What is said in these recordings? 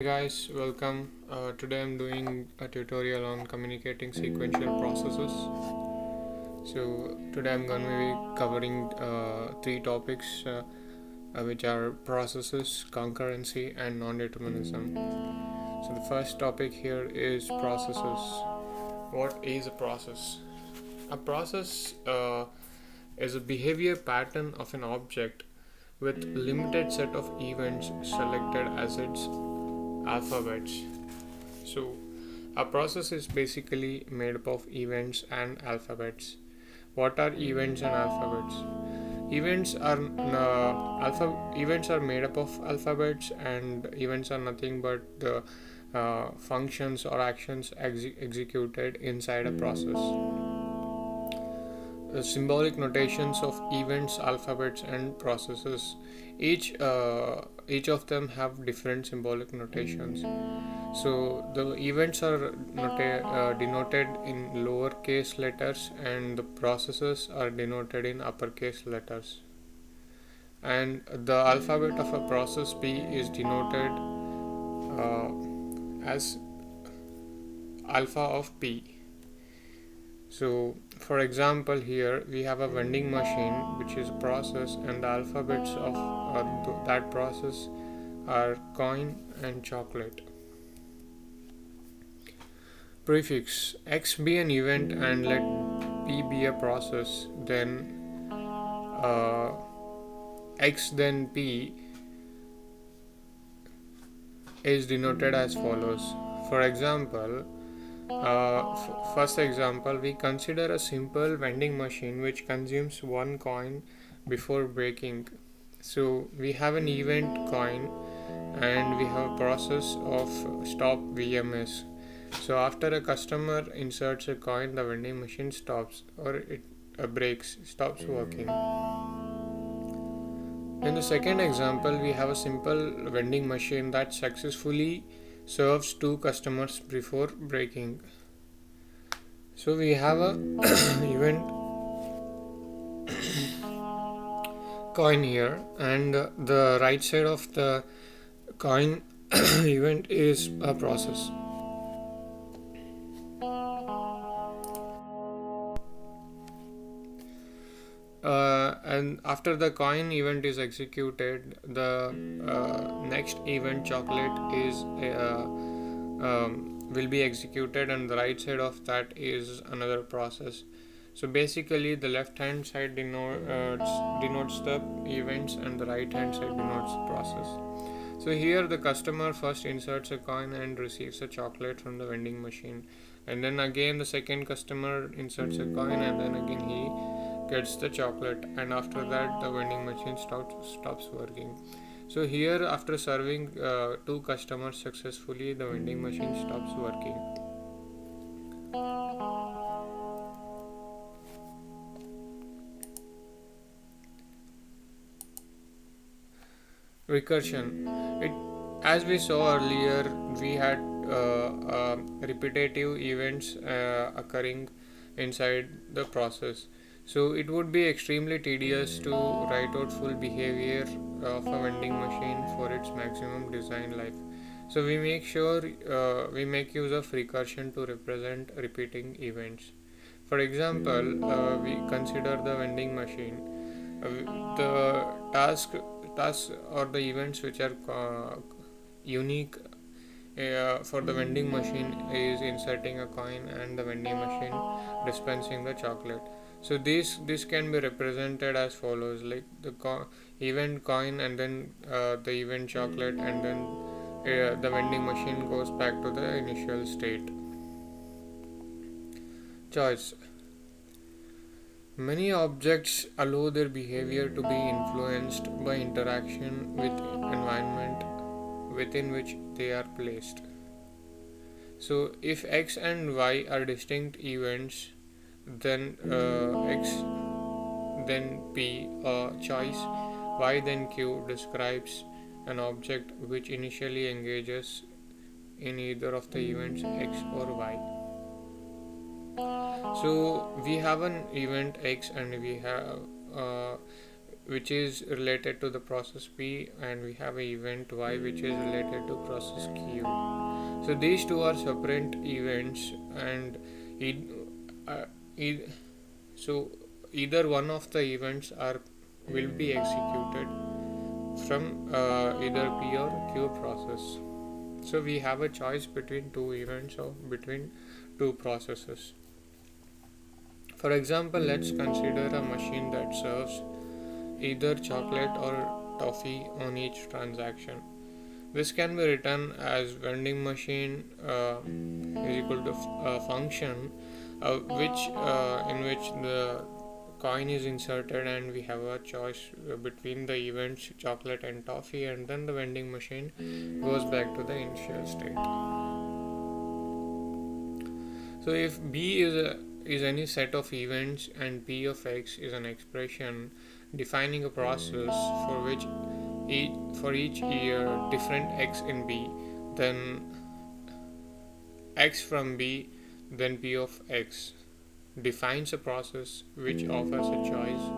Hey guys, welcome. Today I'm doing a tutorial on communicating sequential processes. So today I'm going to be covering three topics, which are processes, concurrency, and non-determinism. So the first topic here is processes. What is a process? A process is a behavior pattern of an object with limited set of events selected as its alphabets. So, a process is basically made up of events and alphabets. What are events and alphabets? Events are made up of alphabets, and events are nothing but the functions or actions executed inside a process. Symbolic notations of events, alphabets, and processes. Each of them have different symbolic notations. So the events are denoted in lowercase letters, and the processes are denoted in uppercase letters. And the alphabet of a process P is denoted as alpha of P. So, for example, here we have a vending machine, which is a process, and the alphabets of that process are coin and chocolate. Prefix X be an event and let P be a process, then uh, X then P is denoted as follows. For example, first example, we consider a simple vending machine which consumes one coin before breaking. So we have an event coin and we have a process of stop VMS. So after a customer inserts a coin, the vending machine stops, or it breaks, stops working. In the second example, we have a simple vending machine that successfully serves two customers before breaking. So we have a event coin here, and the right side of the coin event is a process. And after the coin event is executed, the next event chocolate is will be executed, and the right side of that is another process. So basically, the left hand side denotes the events, and the right hand side denotes the process. So here the customer first inserts a coin and receives a chocolate from the vending machine, and then again the second customer inserts a coin, and then again he gets the chocolate, and after that the vending machine stops working. So here, after serving two customers successfully, the vending machine stops working. Recursion. It, as we saw earlier, we had repetitive events occurring inside the process. So it would be extremely tedious to write out full behavior of a vending machine for its maximum design life. So we make use of recursion to represent repeating events. For example, we consider the vending machine. The tasks or the events which are unique for the vending machine is inserting a coin and the vending machine dispensing the chocolate. So this can be represented as follows, like the event coin, and then the event chocolate, and then the vending machine goes back to the initial state. Choice. Many objects allow their behavior to be influenced by interaction with environment within which they are placed. So if X and Y are distinct events, then X then P choice, Y then Q describes an object which initially engages in either of the events X or Y. So we have an event X, and we have which is related to the process P, and we have an event Y which is related to process Q. So these two are separate events, and it, uh, it, so either one of the events are will be executed from either P or Q process. So we have a choice between two events or between two processes. For example, let's consider a machine that serves either chocolate or toffee on each transaction. This can be written as vending machine is equal to function which in which the coin is inserted, and we have a choice between the events chocolate and toffee, and then the vending machine goes back to the initial state. So if B is any set of events and P of X is an expression defining a process for which for each year different X in B, then X from B, then P of X defines a process which offers a choice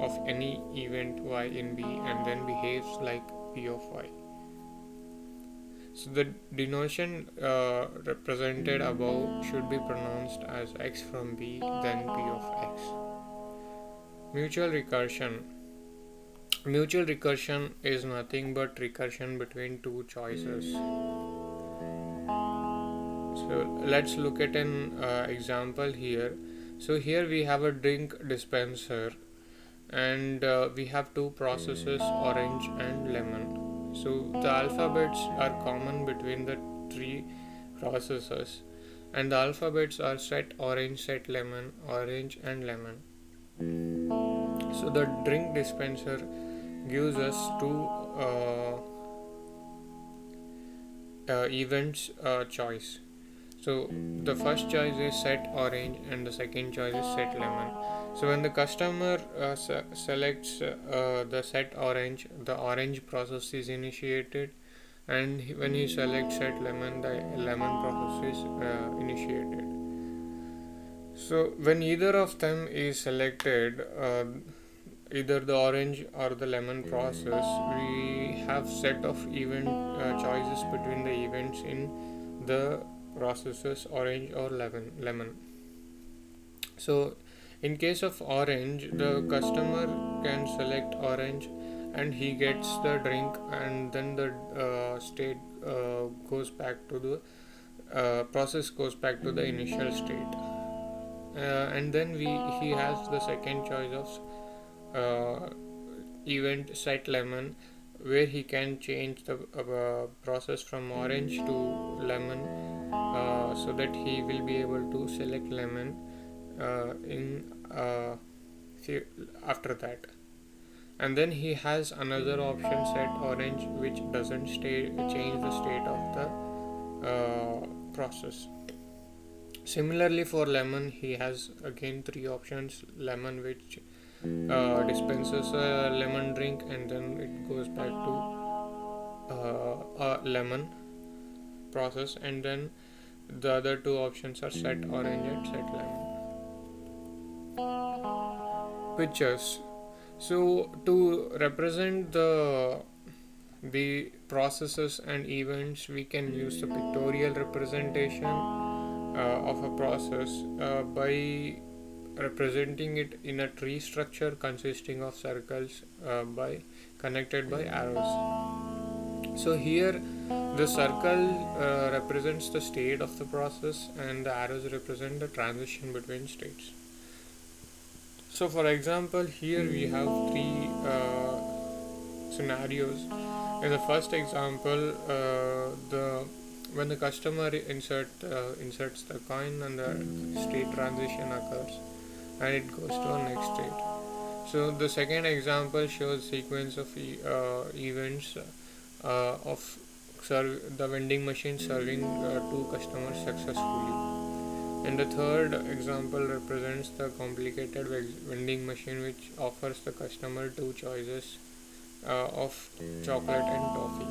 of any event Y in B and then behaves like P of Y. So the denotation represented above should be pronounced as X from B, then P of X. Mutual recursion. Mutual recursion is nothing but recursion between two choices. So let's look at an example here. So here we have a drink dispenser, and we have two processes, orange and lemon. So the alphabets are common between the three processes, and the alphabets are set orange, set lemon, orange and lemon. So the drink dispenser gives us two events choice. So the first choice is set orange and the second choice is set lemon. So when the customer selects the set orange, the orange process is initiated, and when he selects set lemon, the lemon process is initiated. So when either of them is selected, either the orange or the lemon process, we have set of event choices between the events in the processes orange or lemon. So in case of orange, the customer can select orange and he gets the drink, and then the state goes back to the process goes back to the initial state, and then he has the second choice of event set lemon, where he can change the process from orange to lemon, so that he will be able to select lemon in after that. And then he has another option set orange, which doesn't change the state of the process. Similarly for lemon, he has again three options: lemon, which dispenses a lemon drink, and then it goes back to a lemon process, and then the other two options are set orange and set lemon. Pictures. So to represent the processes and events, we can use the pictorial representation of a process by representing it in a tree structure consisting of circles connected by arrows. So here the circle represents the state of the process, and the arrows represent the transition between states. So for example, here we have three scenarios. In the first example, when the customer inserts the coin, and the state transition occurs, and it goes to a next state. So the second example shows sequence of events of the vending machine serving two customers successfully. And the third example represents the complicated vending machine, which offers the customer two choices of chocolate and toffee.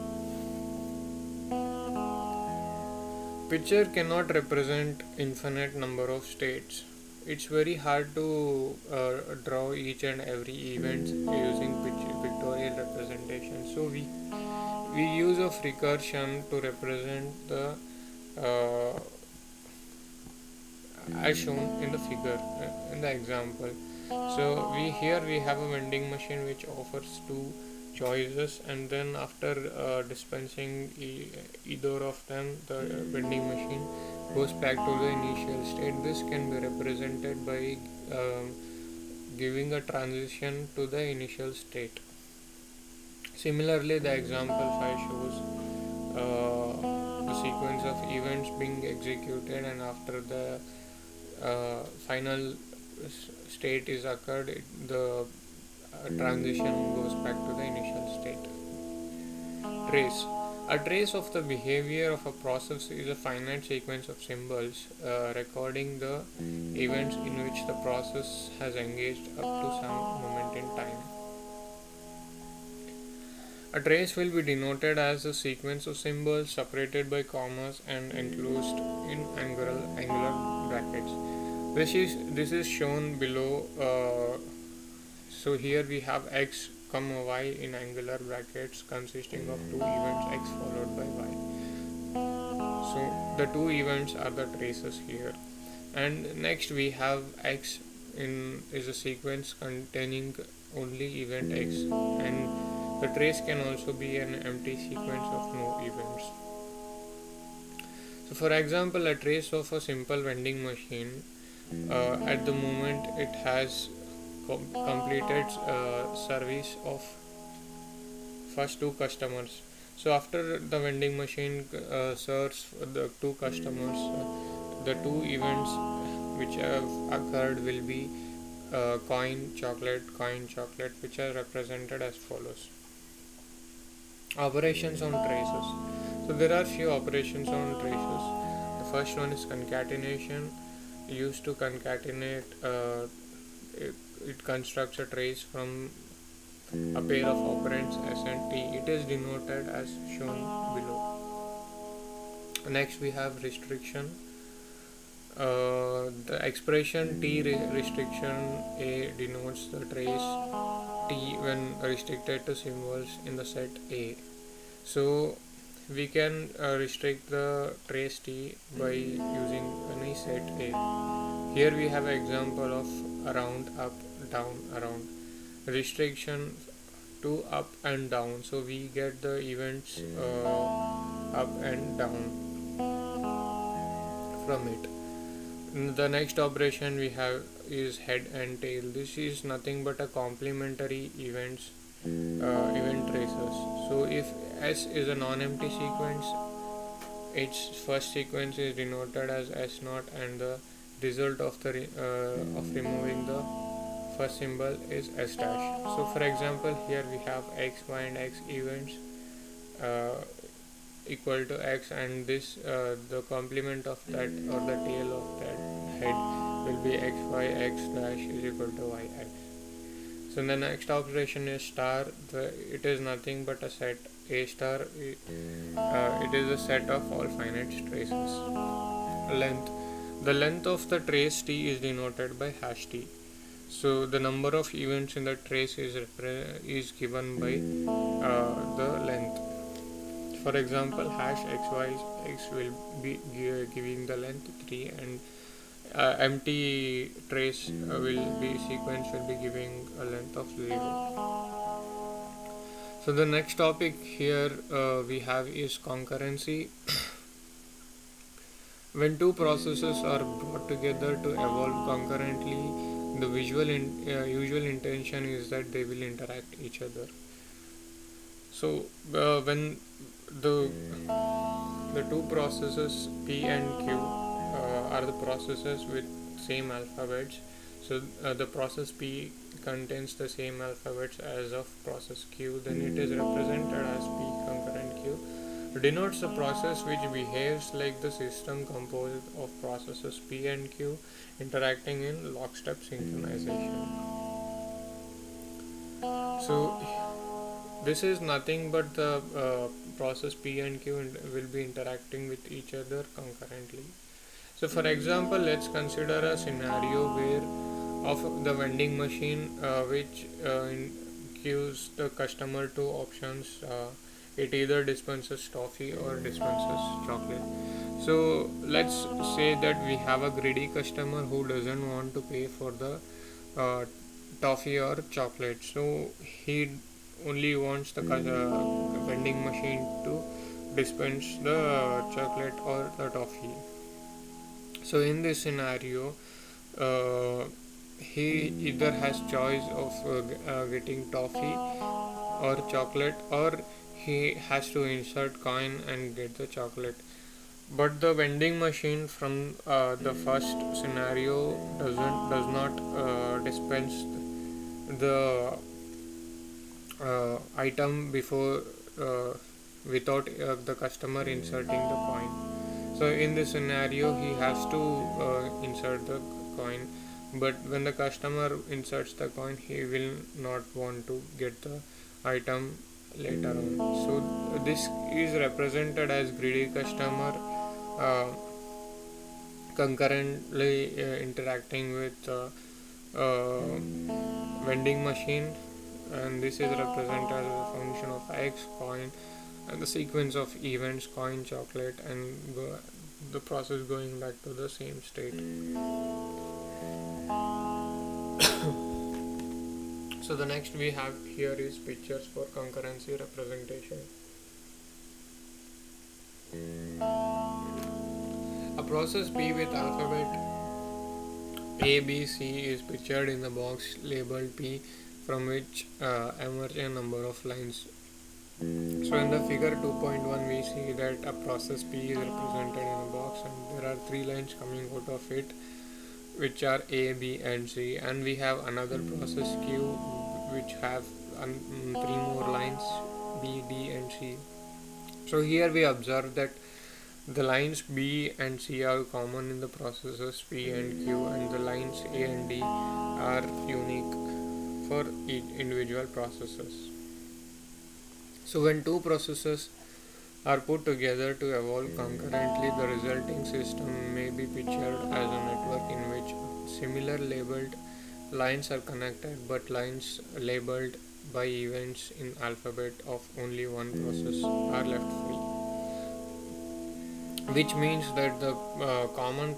Picture cannot represent infinite number of states. it's very hard to draw each and every event using pictorial representation. So we use of recursion to represent the uh, as shown in the figure in the example. So we have a vending machine which offers two choices, and then after dispensing either of them, the vending machine goes back to the initial state. This can be represented by giving a transition to the initial state. Similarly, the example 5 shows the sequence of events being executed, and after the final state is occurred, the transition goes back to the initial state. Trace. A trace of the behavior of a process is a finite sequence of symbols recording the events in which the process has engaged up to some moment in time. A trace will be denoted as a sequence of symbols separated by commas and enclosed in angular brackets. This is shown below. So here we have x, y in angular brackets consisting of two events x followed by y. So the two events are the traces here. And next we have x is a sequence containing only event x, and the trace can also be an empty sequence of no events. So for example, a trace of a simple vending machine, at the moment it has completed service of first two customers. So after the vending machine serves the two customers, the two events which have occurred will be coin chocolate, which are represented as follows. Operations on traces. So there are few operations on traces. The first one is concatenation. Used to concatenate, it constructs a trace from a pair of operands s and t. It is denoted as shown below. Next we have restriction. The expression t restriction a denotes the trace t when restricted to symbols in the set A. So we can restrict the trace t by using any set A. Here we have an example of around, up, down, around. Restriction to up and down. So we get the events up and down from it. The next operation we have is head and tail. This is nothing but a complementary event traces. So if S is a non-empty sequence, its first sequence is denoted as S0, and the result of removing the first symbol is S dash. So for example, here we have X, Y and X events equal to X, and this the complement of that, or the tail of that head, will be X, Y, X dash is equal to Y, X. So the next operation is star. It is nothing but a set. A star, it is a set of all finite traces. Length. The length of the trace t is denoted by hash t. So the number of events in the trace is given by the length. For example, hash x will be giving the length 3, and empty trace sequence will be giving a length of 0. So the next topic here we have is concurrency. When two processes are brought together to evolve concurrently, the usual intention is that they will interact each other. So when the two processes P and Q are the processes with same alphabets. So the process P contains the same alphabets as of process Q, then it is represented as P concurrent Q. Denotes the process which behaves like the system composed of processes P and Q interacting in lockstep synchronization. So this is nothing but the process P and Q will be interacting with each other concurrently. So for example, let's consider a scenario where of the vending machine which gives the customer two options. It either dispenses toffee or dispenses chocolate. So let's say that we have a greedy customer who doesn't want to pay for the uh, toffee or chocolate. So he only wants the vending machine to dispense the chocolate or the toffee. So in this scenario, uh, he either has choice of getting toffee or chocolate, or he has to insert coin and get the chocolate. But the vending machine from the first scenario does not dispense the item before without the customer inserting the coin. So in this scenario, he has to insert the coin, but when the customer inserts the coin, he will not want to get the item later on. So this is represented as greedy customer uh, concurrently interacting with uh, vending machine, and this is represented as a function of x coin and the sequence of events coin chocolate and the process going back to the same state. So the next we have here is pictures for concurrency representation. A process P with alphabet A, B, C is pictured in the box labeled P, from which emerge a number of lines. So in the figure 2.1 we see that a process P is represented in a box and there are three lines coming out of it, which are A, B and C, and we have another process Q which have three more lines B, D and C. So here we observe that the lines B and C are common in the processes P and Q, and the lines A and D are unique for each individual processes. So when two processes are put together to evolve concurrently, the resulting system may be pictured as a network in which similar labeled lines are connected, but lines labeled by events in alphabet of only one process are left free, which means that the common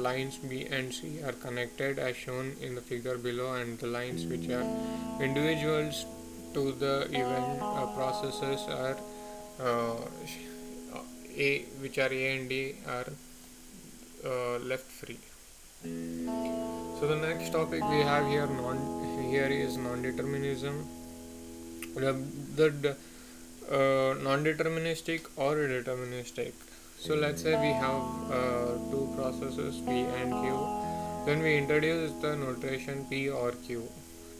lines B and C are connected as shown in the figure below, and the lines which are individuals to the event processes are uh, A, which are A and D, are left free. So the next topic we have here is non-determinism. The non-deterministic or deterministic. So let's say we have two processes P and Q. Then we introduce the notation P or Q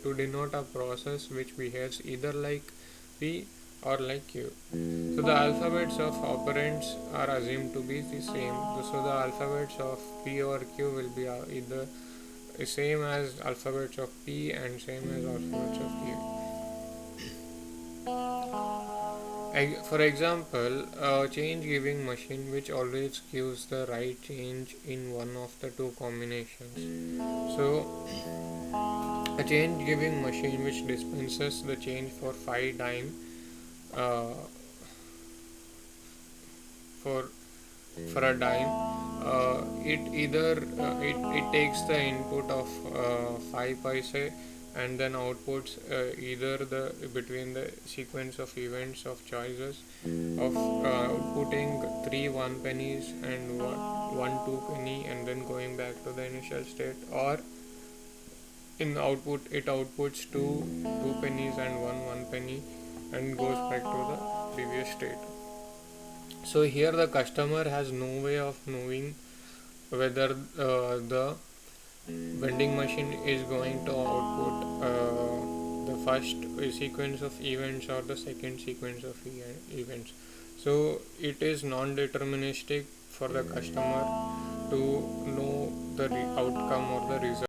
to denote a process which behaves either like P or like Q. So the alphabets of operands are assumed to be the same. So the alphabets of P or Q will be either same as alphabets of P and same as alphabets of Q. For example, a change giving machine which always gives the right change in one of the two combinations. So, a change giving machine which dispenses the change for 5 dime uh, for a dime, it either it takes the input of 5 paise and then outputs either the between the sequence of events of choices of outputting 3 1 pennies and 1 2 penny and then going back to the initial state, or in the output it outputs 2 pennies and 1 penny and goes back to the previous state. So here the customer has no way of knowing whether the vending machine is going to output the first sequence of events or the second sequence of events. So it is non-deterministic for the customer to know the outcome or the result